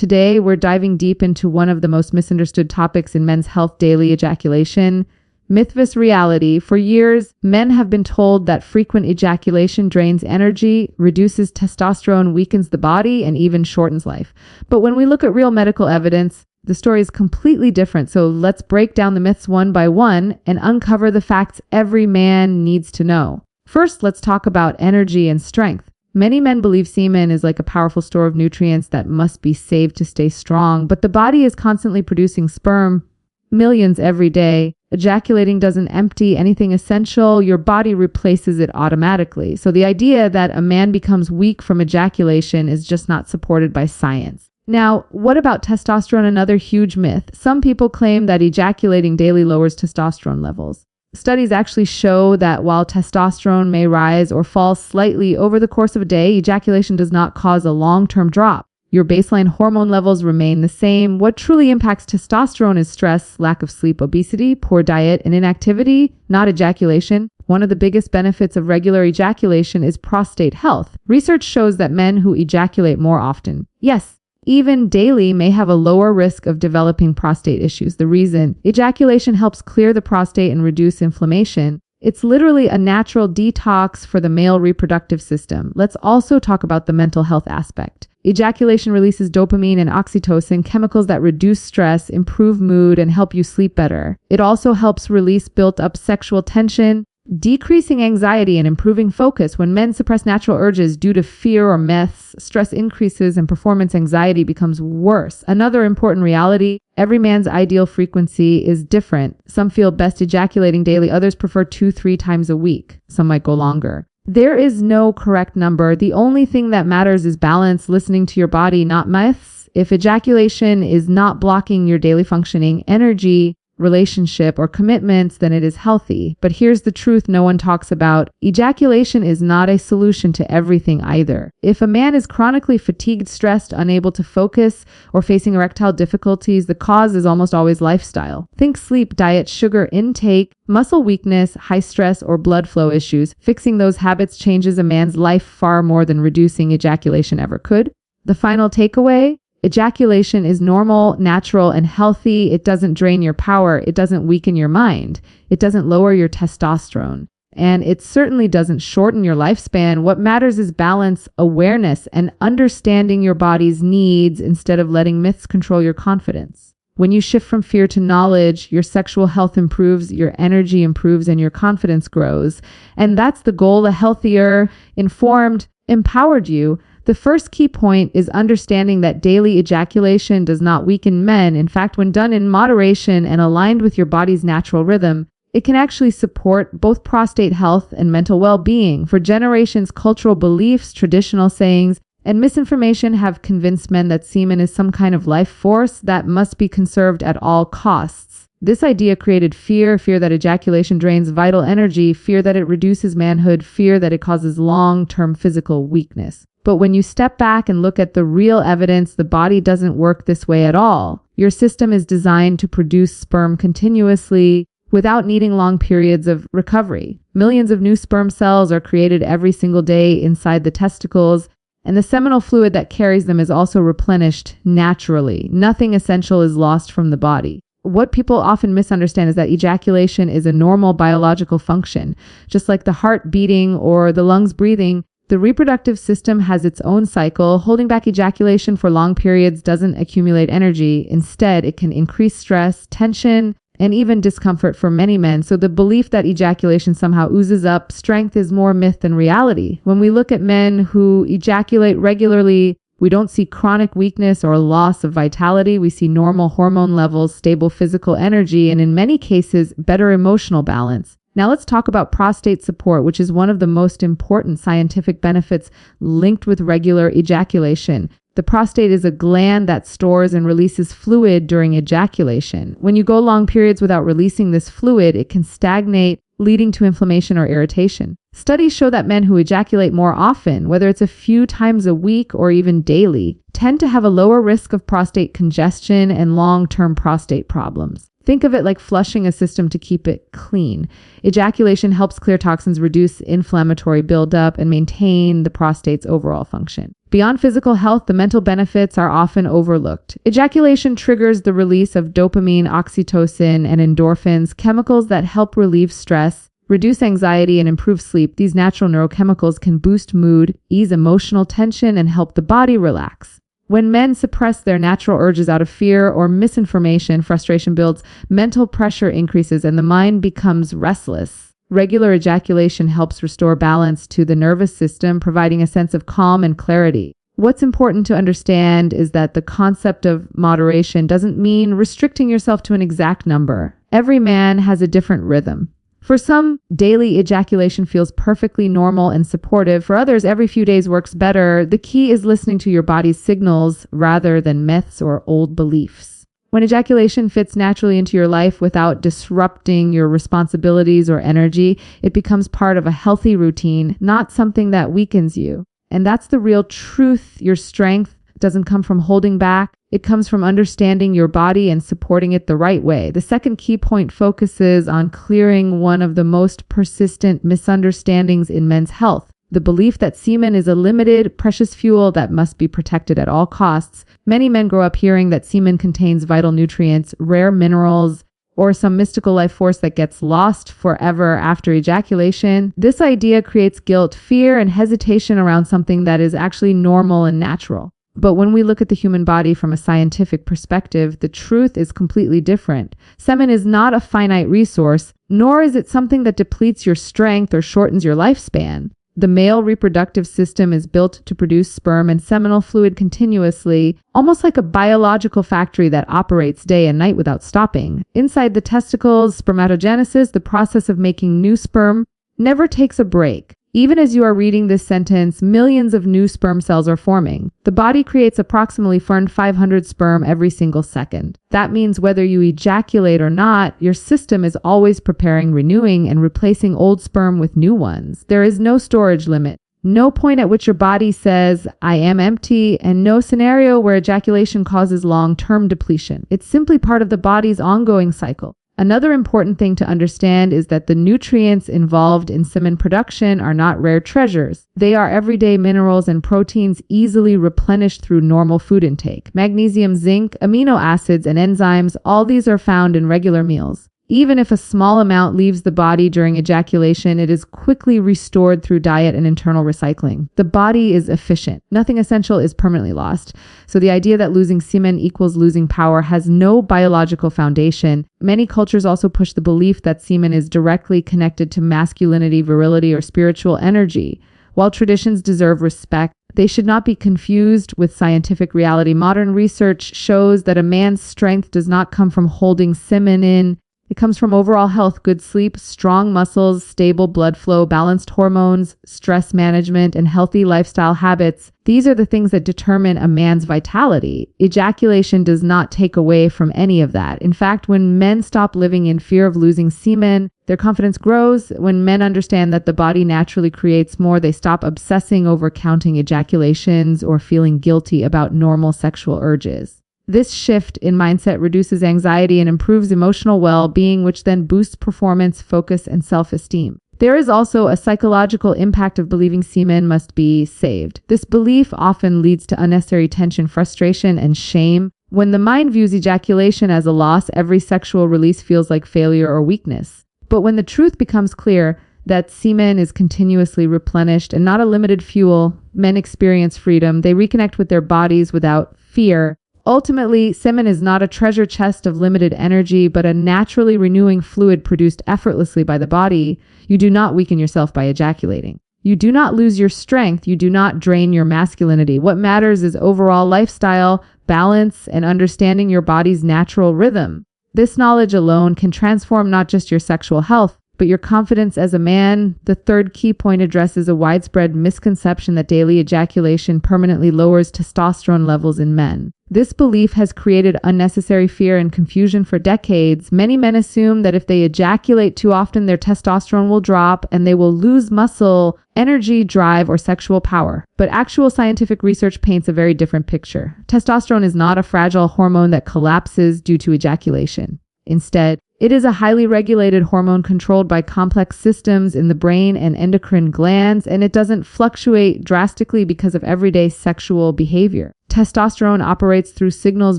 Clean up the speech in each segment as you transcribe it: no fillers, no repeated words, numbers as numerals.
Today, we're diving deep into one of the most misunderstood topics in men's health: daily ejaculation. Myth vs. reality. For years, men have been told that frequent ejaculation drains energy, reduces testosterone, weakens the body, and even shortens life. But when we look at real medical evidence, the story is completely different. So let's break down the myths one by one and uncover the facts every man needs to know. First, let's talk about energy and strength. Many men believe semen is like a powerful store of nutrients that must be saved to stay strong, but the body is constantly producing sperm, millions every day. Ejaculating doesn't empty anything essential. Your body replaces it automatically. So the idea that a man becomes weak from ejaculation is just not supported by science. Now, what about testosterone? Another huge myth. Some people claim that ejaculating daily lowers testosterone levels. Studies actually show that while testosterone may rise or fall slightly over the course of a day, ejaculation does not cause a long-term drop. Your baseline hormone levels remain the same. What truly impacts testosterone is stress, lack of sleep, obesity, poor diet, and inactivity, not ejaculation. One of the biggest benefits of regular ejaculation is prostate health. Research shows that men who ejaculate more often, yes, even daily, may have a lower risk of developing prostate issues. The reason: ejaculation helps clear the prostate and reduce inflammation. It's literally a natural detox for the male reproductive system. Let's also talk about the mental health aspect. Ejaculation releases dopamine and oxytocin, chemicals that reduce stress, improve mood, and help you sleep better. It also helps release built-up sexual tension, decreasing anxiety and improving focus. When men suppress natural urges due to fear or myths, stress increases and performance anxiety becomes worse. Another important reality: every man's ideal frequency is different. Some feel best ejaculating daily, others prefer 2-3 times a week. Some might go longer. There is no correct number. The only thing that matters is balance, listening to your body, not myths. If ejaculation is not blocking your daily functioning, energy, relationship, or commitments, then it is healthy. But here's the truth no one talks about. Ejaculation is not a solution to everything either. If a man is chronically fatigued, stressed, unable to focus, or facing erectile difficulties, the cause is almost always lifestyle. Think sleep, diet, sugar intake, muscle weakness, high stress, or blood flow issues. Fixing those habits changes a man's life far more than reducing ejaculation ever could. The final takeaway: ejaculation is normal, natural, and healthy. It doesn't drain your power. It doesn't weaken your mind. It doesn't lower your testosterone. And it certainly doesn't shorten your lifespan. What matters is balance, awareness, and understanding your body's needs instead of letting myths control your confidence. When you shift from fear to knowledge, your sexual health improves, your energy improves, and your confidence grows. And that's the goal: a healthier, informed, empowered you. The first key point is understanding that daily ejaculation does not weaken men. In fact, when done in moderation and aligned with your body's natural rhythm, it can actually support both prostate health and mental well-being. For generations, cultural beliefs, traditional sayings, and misinformation have convinced men that semen is some kind of life force that must be conserved at all costs. This idea created fear that ejaculation drains vital energy, fear that it reduces manhood, fear that it causes long-term physical weakness. But when you step back and look at the real evidence, the body doesn't work this way at all. Your system is designed to produce sperm continuously without needing long periods of recovery. Millions of new sperm cells are created every single day inside the testicles, and the seminal fluid that carries them is also replenished naturally. Nothing essential is lost from the body. What people often misunderstand is that ejaculation is a normal biological function. Just like the heart beating or the lungs breathing, the reproductive system has its own cycle. Holding back ejaculation for long periods doesn't accumulate energy. Instead, it can increase stress, tension, and even discomfort for many men. So the belief that ejaculation somehow oozes up strength is more myth than reality. When we look at men who ejaculate regularly, we don't see chronic weakness or loss of vitality. We see normal hormone levels, stable physical energy, and in many cases, better emotional balance. Now let's talk about prostate support, which is one of the most important scientific benefits linked with regular ejaculation. The prostate is a gland that stores and releases fluid during ejaculation. When you go long periods without releasing this fluid, it can stagnate, leading to inflammation or irritation. Studies show that men who ejaculate more often, whether it's a few times a week or even daily, tend to have a lower risk of prostate congestion and long-term prostate problems. Think of it like flushing a system to keep it clean. Ejaculation helps clear toxins, reduce inflammatory buildup, and maintain the prostate's overall function. Beyond physical health, the mental benefits are often overlooked. Ejaculation triggers the release of dopamine, oxytocin, and endorphins, chemicals that help relieve stress, reduce anxiety, and improve sleep. These natural neurochemicals can boost mood, ease emotional tension, and help the body relax. When men suppress their natural urges out of fear or misinformation, frustration builds, mental pressure increases, and the mind becomes restless. Regular ejaculation helps restore balance to the nervous system, providing a sense of calm and clarity. What's important to understand is that the concept of moderation doesn't mean restricting yourself to an exact number. Every man has a different rhythm. For some, daily ejaculation feels perfectly normal and supportive. For others, every few days works better. The key is listening to your body's signals rather than myths or old beliefs. When ejaculation fits naturally into your life without disrupting your responsibilities or energy, it becomes part of a healthy routine, not something that weakens you. And that's the real truth. Your strength doesn't come from holding back. It comes from understanding your body and supporting it the right way. The second key point focuses on clearing one of the most persistent misunderstandings in men's health. The belief that semen is a limited, precious fuel that must be protected at all costs. Many men grow up hearing that semen contains vital nutrients, rare minerals, or some mystical life force that gets lost forever after ejaculation. This idea creates guilt, fear, and hesitation around something that is actually normal and natural. But when we look at the human body from a scientific perspective, the truth is completely different. Semen is not a finite resource, nor is it something that depletes your strength or shortens your lifespan. The male reproductive system is built to produce sperm and seminal fluid continuously, almost like a biological factory that operates day and night without stopping. Inside the testicles, spermatogenesis, the process of making new sperm, never takes a break. Even as you are reading this sentence, millions of new sperm cells are forming. The body creates approximately 500 sperm every single second. That means whether you ejaculate or not, your system is always preparing, renewing, and replacing old sperm with new ones. There is no storage limit, no point at which your body says, I am empty, and no scenario where ejaculation causes long-term depletion. It's simply part of the body's ongoing cycle. Another important thing to understand is that the nutrients involved in semen production are not rare treasures. They are everyday minerals and proteins easily replenished through normal food intake. Magnesium, zinc, amino acids, and enzymes, all these are found in regular meals. Even if a small amount leaves the body during ejaculation, it is quickly restored through diet and internal recycling. The body is efficient. Nothing essential is permanently lost. So the idea that losing semen equals losing power has no biological foundation. Many cultures also push the belief that semen is directly connected to masculinity, virility, or spiritual energy. While traditions deserve respect, they should not be confused with scientific reality. Modern research shows that a man's strength does not come from holding semen in. It comes from overall health, good sleep, strong muscles, stable blood flow, balanced hormones, stress management, and healthy lifestyle habits. These are the things that determine a man's vitality. Ejaculation does not take away from any of that. In fact, when men stop living in fear of losing semen, their confidence grows. When men understand that the body naturally creates more, they stop obsessing over counting ejaculations or feeling guilty about normal sexual urges. This shift in mindset reduces anxiety and improves emotional well-being, which then boosts performance, focus, and self-esteem. There is also a psychological impact of believing semen must be saved. This belief often leads to unnecessary tension, frustration, and shame. When the mind views ejaculation as a loss, every sexual release feels like failure or weakness. But when the truth becomes clear that semen is continuously replenished and not a limited fuel, men experience freedom. They reconnect with their bodies without fear. Ultimately, semen is not a treasure chest of limited energy, but a naturally renewing fluid produced effortlessly by the body. You do not weaken yourself by ejaculating. You do not lose your strength. You do not drain your masculinity. What matters is overall lifestyle, balance, and understanding your body's natural rhythm. This knowledge alone can transform not just your sexual health, but your confidence as a man. The third key point addresses a widespread misconception that daily ejaculation permanently lowers testosterone levels in men. This belief has created unnecessary fear and confusion for decades. Many men assume that if they ejaculate too often, their testosterone will drop and they will lose muscle, energy, drive, or sexual power. But actual scientific research paints a very different picture. Testosterone is not a fragile hormone that collapses due to ejaculation. Instead, It is a highly regulated hormone controlled by complex systems in the brain and endocrine glands, and it doesn't fluctuate drastically because of everyday sexual behavior. Testosterone operates through signals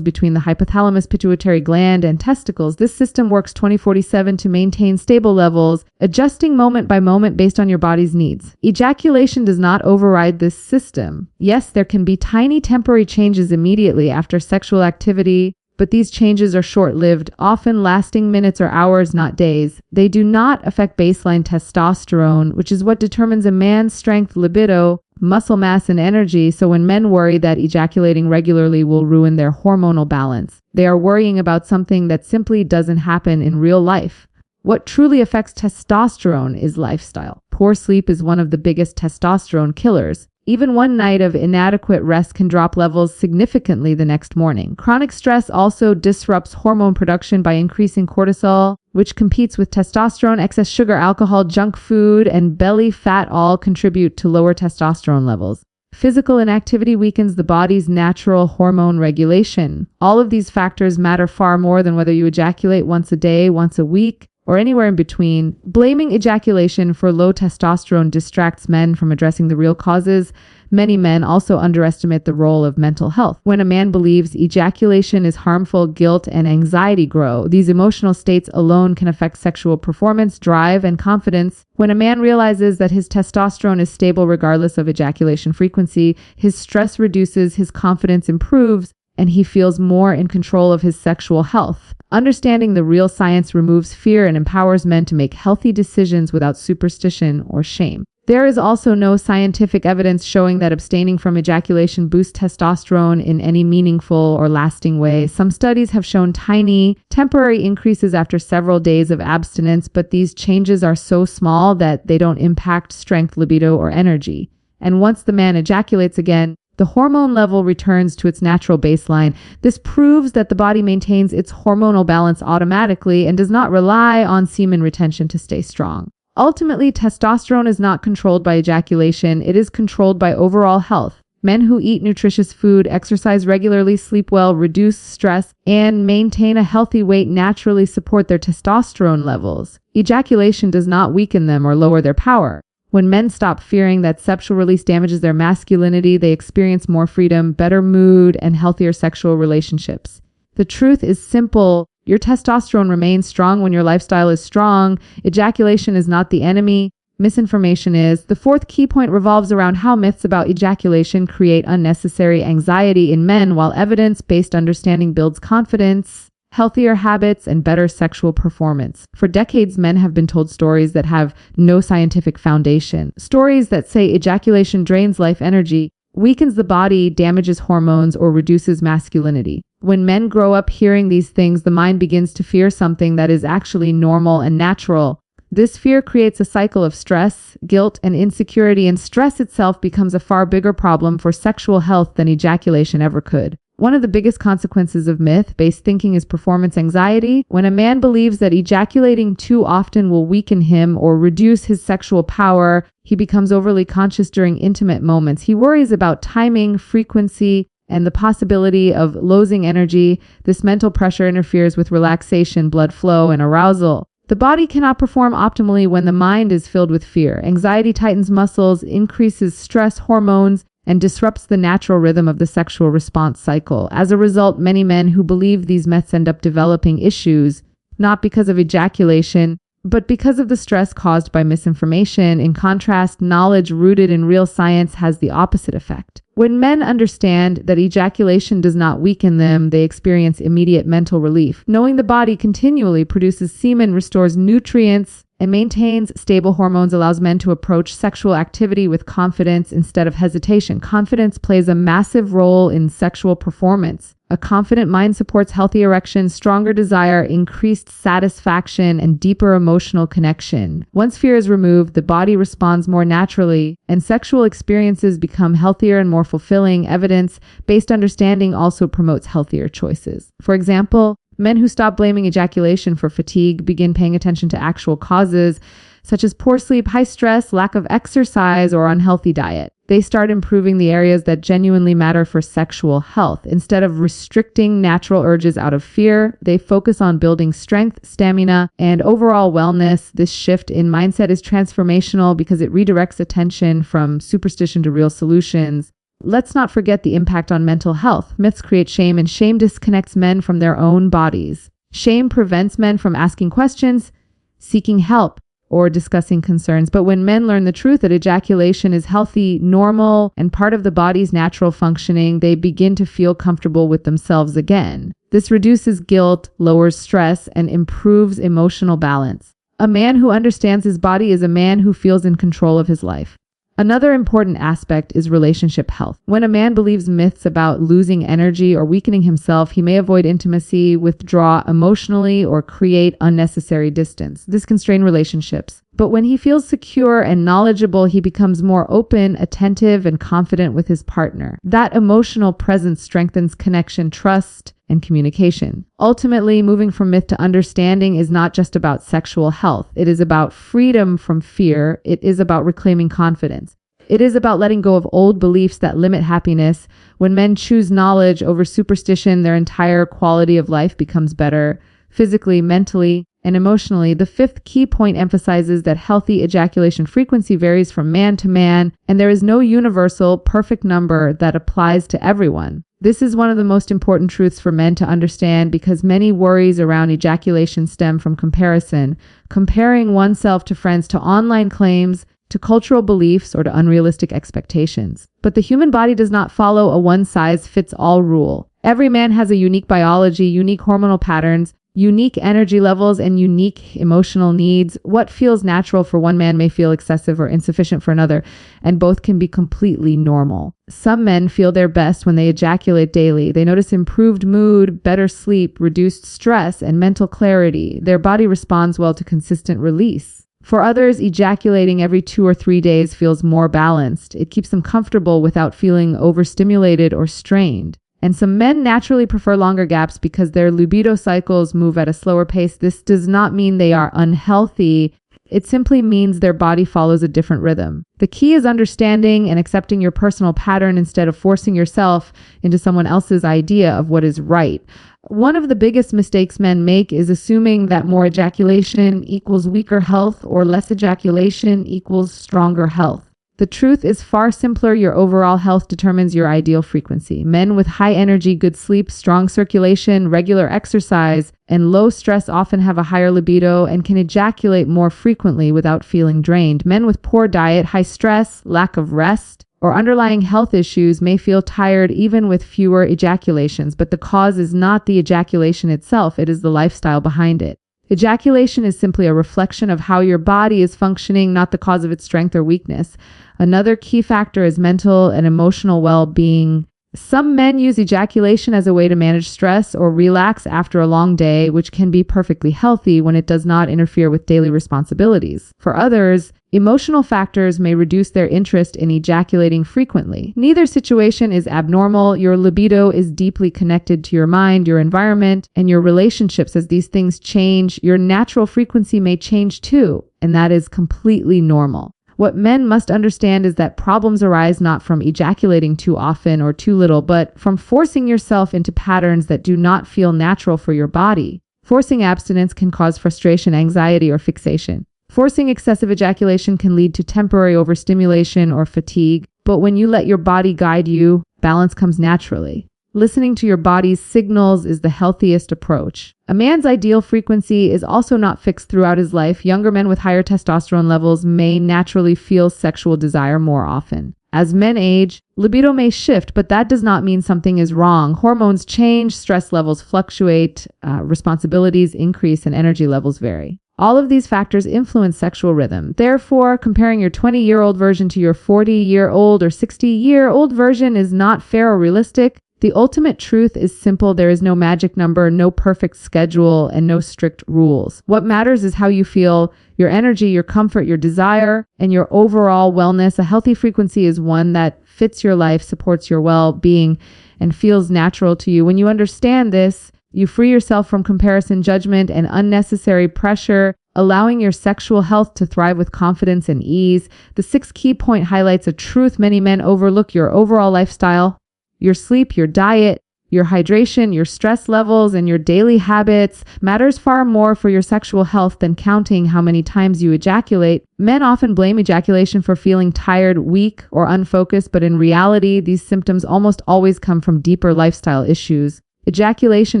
between the hypothalamus pituitary gland and testicles. This system works 24/7 to maintain stable levels, adjusting moment by moment based on your body's needs. Ejaculation does not override this system. Yes, there can be tiny temporary changes immediately after sexual activity, but these changes are short-lived, often lasting minutes or hours, not days. They do not affect baseline testosterone, which is what determines a man's strength, libido, muscle mass, and energy. So when men worry that ejaculating regularly will ruin their hormonal balance, they are worrying about something that simply doesn't happen in real life. What truly affects testosterone is lifestyle. Poor sleep is one of the biggest testosterone killers. Even one night of inadequate rest can drop levels significantly the next morning. Chronic stress also disrupts hormone production by increasing cortisol, which competes with testosterone. Excess sugar, alcohol, junk food, and belly fat all contribute to lower testosterone levels. Physical inactivity weakens the body's natural hormone regulation. All of these factors matter far more than whether you ejaculate once a day, once a week, or anywhere in between. Blaming ejaculation for low testosterone distracts men from addressing the real causes. Many men also underestimate the role of mental health. When a man believes ejaculation is harmful, guilt and anxiety grow. These emotional states alone can affect sexual performance, drive, and confidence. When a man realizes that his testosterone is stable regardless of ejaculation frequency, his stress reduces, his confidence improves, and he feels more in control of his sexual health. Understanding the real science removes fear and empowers men to make healthy decisions without superstition or shame. There is also no scientific evidence showing that abstaining from ejaculation boosts testosterone in any meaningful or lasting way. Some studies have shown tiny, temporary increases after several days of abstinence, but these changes are so small that they don't impact strength, libido, or energy. And once the man ejaculates again, the hormone level returns to its natural baseline. This proves that the body maintains its hormonal balance automatically and does not rely on semen retention to stay strong. Ultimately, testosterone is not controlled by ejaculation. It is controlled by overall health. Men who eat nutritious food, exercise regularly, sleep well, reduce stress, and maintain a healthy weight naturally support their testosterone levels. Ejaculation does not weaken them or lower their power. When men stop fearing that sexual release damages their masculinity, they experience more freedom, better mood, and healthier sexual relationships. The truth is simple. Your testosterone remains strong when your lifestyle is strong. Ejaculation is not the enemy. Misinformation is. The fourth key point revolves around how myths about ejaculation create unnecessary anxiety in men, while evidence-based understanding builds confidence, healthier habits, and better sexual performance. For decades, men have been told stories that have no scientific foundation. Stories that say ejaculation drains life energy, weakens the body, damages hormones, or reduces masculinity. When men grow up hearing these things, the mind begins to fear something that is actually normal and natural. This fear creates a cycle of stress, guilt, and insecurity, and stress itself becomes a far bigger problem for sexual health than ejaculation ever could. One of the biggest consequences of myth-based thinking is performance anxiety. When a man believes that ejaculating too often will weaken him or reduce his sexual power, he becomes overly conscious during intimate moments. He worries about timing, frequency, and the possibility of losing energy. This mental pressure interferes with relaxation, blood flow, and arousal. The body cannot perform optimally when the mind is filled with fear. Anxiety tightens muscles, increases stress hormones, and disrupts the natural rhythm of the sexual response cycle. As a result, many men who believe these myths end up developing issues, not because of ejaculation, but because of the stress caused by misinformation. In contrast, knowledge rooted in real science has the opposite effect. When men understand that ejaculation does not weaken them, they experience immediate mental relief. Knowing the body continually produces semen, restores nutrients, and maintains stable hormones allows men to approach sexual activity with confidence instead of hesitation. Confidence plays a massive role in sexual performance. A confident mind supports healthy erections, stronger desire, increased satisfaction, and deeper emotional connection. Once fear is removed, the body responds more naturally, and sexual experiences become healthier and more fulfilling. Evidence-based understanding also promotes healthier choices. For example, men who stop blaming ejaculation for fatigue begin paying attention to actual causes, such as poor sleep, high stress, lack of exercise, or unhealthy diet. they start improving the areas that genuinely matter for sexual health. Instead of restricting natural urges out of fear, they focus on building strength, stamina, and overall wellness. This shift in mindset is transformational because it redirects attention from superstition to real solutions. Let's not forget the impact on mental health. Myths create shame, and shame disconnects men from their own bodies. Shame prevents men from asking questions, seeking help, or discussing concerns. But when men learn the truth that ejaculation is healthy, normal, and part of the body's natural functioning, they begin to feel comfortable with themselves again. This reduces guilt, lowers stress, and improves emotional balance. A man who understands his body is a man who feels in control of his life. Another important aspect is relationship health. When a man believes myths about losing energy or weakening himself, he may avoid intimacy, withdraw emotionally, or create unnecessary distance. This can strain relationships. But when he feels secure and knowledgeable, he becomes more open, attentive, and confident with his partner. That emotional presence strengthens connection, trust, and communication. Ultimately, moving from myth to understanding is not just about sexual health. It is about freedom from fear. It is about reclaiming confidence. It is about letting go of old beliefs that limit happiness. When men choose knowledge over superstition, their entire quality of life becomes better, physically, mentally, and emotionally. The fifth key point emphasizes that healthy ejaculation frequency varies from man to man, and there is no universal, perfect number that applies to everyone. This is one of the most important truths for men to understand because many worries around ejaculation stem from comparison, comparing oneself to friends, to online claims, to cultural beliefs, or to unrealistic expectations. But the human body does not follow a one-size-fits-all rule. Every man has a unique biology, unique hormonal patterns, unique energy levels, and unique emotional needs. What feels natural for one man may feel excessive or insufficient for another, and both can be completely normal. Some men feel their best when they ejaculate daily. They notice improved mood, better sleep, reduced stress, and mental clarity. Their body responds well to consistent release. For others, ejaculating every 2 or 3 days feels more balanced. It keeps them comfortable without feeling overstimulated or strained. And some men naturally prefer longer gaps because their libido cycles move at a slower pace. This does not mean they are unhealthy. It simply means their body follows a different rhythm. The key is understanding and accepting your personal pattern instead of forcing yourself into someone else's idea of what is right. One of the biggest mistakes men make is assuming that more ejaculation equals weaker health or less ejaculation equals stronger health. The truth is far simpler. Your overall health determines your ideal frequency. Men with high energy, good sleep, strong circulation, regular exercise, and low stress often have a higher libido and can ejaculate more frequently without feeling drained. Men with poor diet, high stress, lack of rest, or underlying health issues may feel tired even with fewer ejaculations, but the cause is not the ejaculation itself, it is the lifestyle behind it. Ejaculation is simply a reflection of how your body is functioning, not the cause of its strength or weakness. Another key factor is mental and emotional well-being. Some men use ejaculation as a way to manage stress or relax after a long day, which can be perfectly healthy when it does not interfere with daily responsibilities. For others, emotional factors may reduce their interest in ejaculating frequently. Neither situation is abnormal. Your libido is deeply connected to your mind, your environment, and your relationships. As these things change, your natural frequency may change too, and that is completely normal. What men must understand is that problems arise not from ejaculating too often or too little, but from forcing yourself into patterns that do not feel natural for your body. Forcing abstinence can cause frustration, anxiety, or fixation. Forcing excessive ejaculation can lead to temporary overstimulation or fatigue, but when you let your body guide you, balance comes naturally. Listening to your body's signals is the healthiest approach. A man's ideal frequency is also not fixed throughout his life. Younger men with higher testosterone levels may naturally feel sexual desire more often. As men age, libido may shift, but that does not mean something is wrong. Hormones change, stress levels fluctuate, responsibilities increase, and energy levels vary. All of these factors influence sexual rhythm. Therefore, comparing your 20-year-old version to your 40-year-old or 60-year-old version is not fair or realistic. The ultimate truth is simple. There is no magic number, no perfect schedule, and no strict rules. What matters is how you feel, your energy, your comfort, your desire, and your overall wellness. A healthy frequency is one that fits your life, supports your well-being, and feels natural to you. When you understand this, you free yourself from comparison, judgment, and unnecessary pressure. allowing your sexual health to thrive with confidence and ease. The sixth key point highlights a truth many men overlook: your overall lifestyle, your sleep, your diet, your hydration, your stress levels, and your daily habits matters far more for your sexual health than counting how many times you ejaculate. Men often blame ejaculation for feeling tired, weak, or unfocused, but in reality, these symptoms almost always come from deeper lifestyle issues. Ejaculation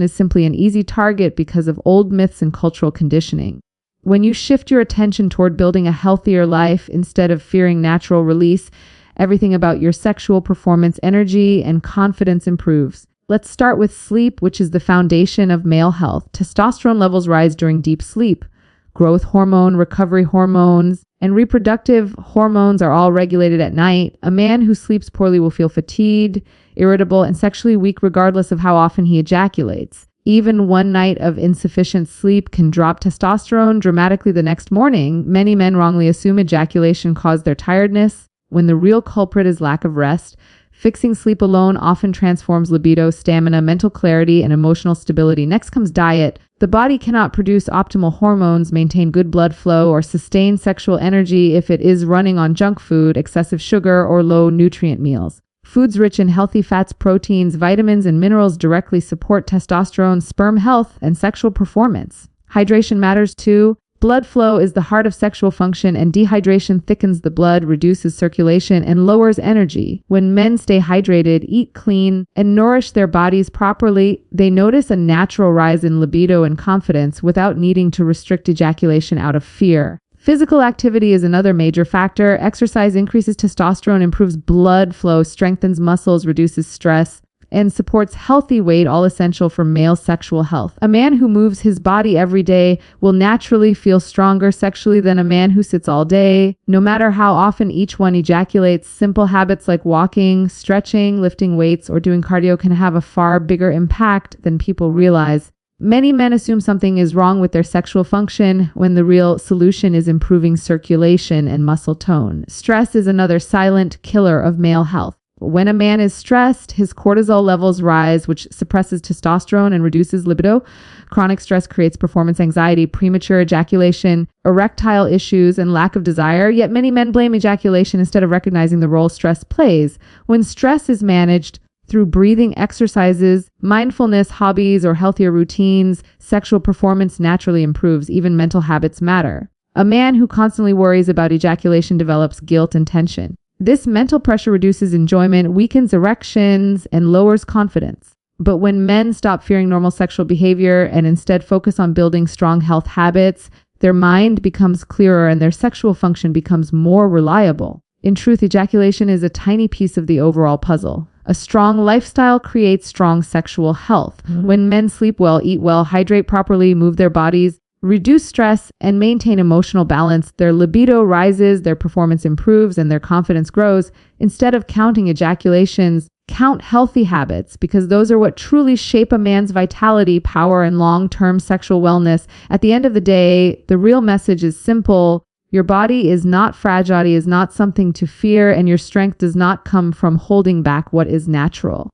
is simply an easy target because of old myths and cultural conditioning. When you shift your attention toward building a healthier life instead of fearing natural release, everything about your sexual performance, energy, and confidence improves. Let's start with sleep, which is the foundation of male health. Testosterone levels rise during deep sleep. Growth hormone, recovery hormones, and reproductive hormones are all regulated at night. A man who sleeps poorly will feel fatigued, irritable, and sexually weak regardless of how often he ejaculates. Even one night of insufficient sleep can drop testosterone dramatically the next morning. Many men wrongly assume ejaculation caused their tiredness, when the real culprit is lack of rest. Fixing sleep alone often transforms libido, stamina, mental clarity, and emotional stability. Next comes diet. The body cannot produce optimal hormones, maintain good blood flow, or sustain sexual energy if it is running on junk food, excessive sugar, or low nutrient meals. Foods rich in healthy fats, proteins, vitamins, and minerals directly support testosterone, sperm health, and sexual performance. Hydration matters too. Blood flow is the heart of sexual function, and dehydration thickens the blood, reduces circulation, and lowers energy. When men stay hydrated, eat clean, and nourish their bodies properly, they notice a natural rise in libido and confidence without needing to restrict ejaculation out of fear. Physical activity is another major factor. Exercise increases testosterone, improves blood flow, strengthens muscles, reduces stress, and supports healthy weight, all essential for male sexual health. A man who moves his body every day will naturally feel stronger sexually than a man who sits all day. No matter how often each one ejaculates, simple habits like walking, stretching, lifting weights, or doing cardio can have a far bigger impact than people realize. Many men assume something is wrong with their sexual function when the real solution is improving circulation and muscle tone. Stress is another silent killer of male health. When a man is stressed, his cortisol levels rise, which suppresses testosterone and reduces libido. Chronic stress creates performance anxiety, premature ejaculation, erectile issues, and lack of desire. Yet many men blame ejaculation instead of recognizing the role stress plays. When stress is managed through breathing exercises, mindfulness, hobbies, or healthier routines, sexual performance naturally improves. Even mental habits matter. A man who constantly worries about ejaculation develops guilt and tension. This mental pressure reduces enjoyment, weakens erections, and lowers confidence. But when men stop fearing normal sexual behavior and instead focus on building strong health habits, their mind becomes clearer and their sexual function becomes more reliable. In truth, ejaculation is a tiny piece of the overall puzzle. A strong lifestyle creates strong sexual health. When men sleep well, eat well, hydrate properly, move their bodies, reduce stress, and maintain emotional balance, their libido rises, their performance improves, and their confidence grows. Instead of counting ejaculations, count healthy habits, because those are what truly shape a man's vitality, power, and long-term sexual wellness. At the end of the day, the real message is simple. Your body is not fragile, it is not something to fear, and your strength does not come from holding back what is natural.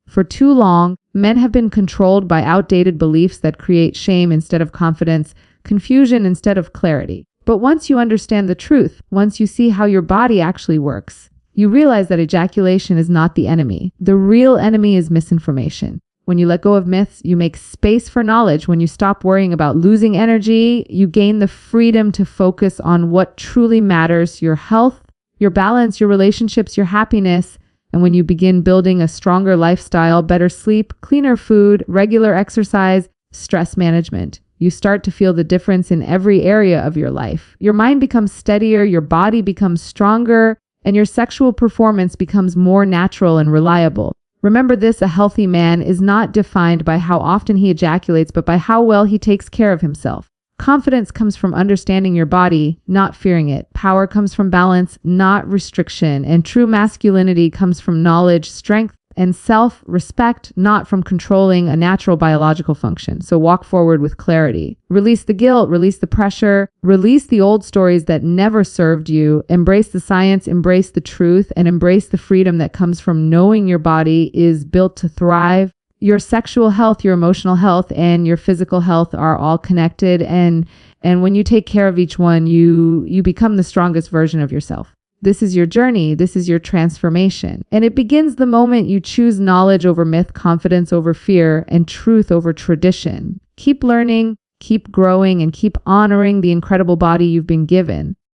For too long, men have been controlled by outdated beliefs that create shame instead of confidence, confusion instead of clarity. But once you understand the truth, once you see how your body actually works, you realize that ejaculation is not the enemy. The real enemy is misinformation. When you let go of myths, you make space for knowledge. When you stop worrying about losing energy, you gain the freedom to focus on what truly matters: your health, your balance, your relationships, your happiness. And when you begin building a stronger lifestyle, better sleep, cleaner food, regular exercise, stress management, you start to feel the difference in every area of your life. Your mind becomes steadier, your body becomes stronger, and your sexual performance becomes more natural and reliable. Remember this: a healthy man is not defined by how often he ejaculates, but by how well he takes care of himself. Confidence comes from understanding your body, not fearing it. Power comes from balance, not restriction. And true masculinity comes from knowledge, strength, and self-respect, not from controlling a natural biological function. So walk forward with clarity. Release the guilt, release the pressure, release the old stories that never served you. Embrace the science, embrace the truth, and embrace the freedom that comes from knowing your body is built to thrive, Your sexual health, your emotional health, and your physical health are all connected. And when you take care of each one, you become the strongest version of yourself. This is your journey. This is your transformation. And it begins the moment you choose knowledge over myth, confidence over fear, and truth over tradition. Keep learning, keep growing, and keep honoring the incredible body you've been given.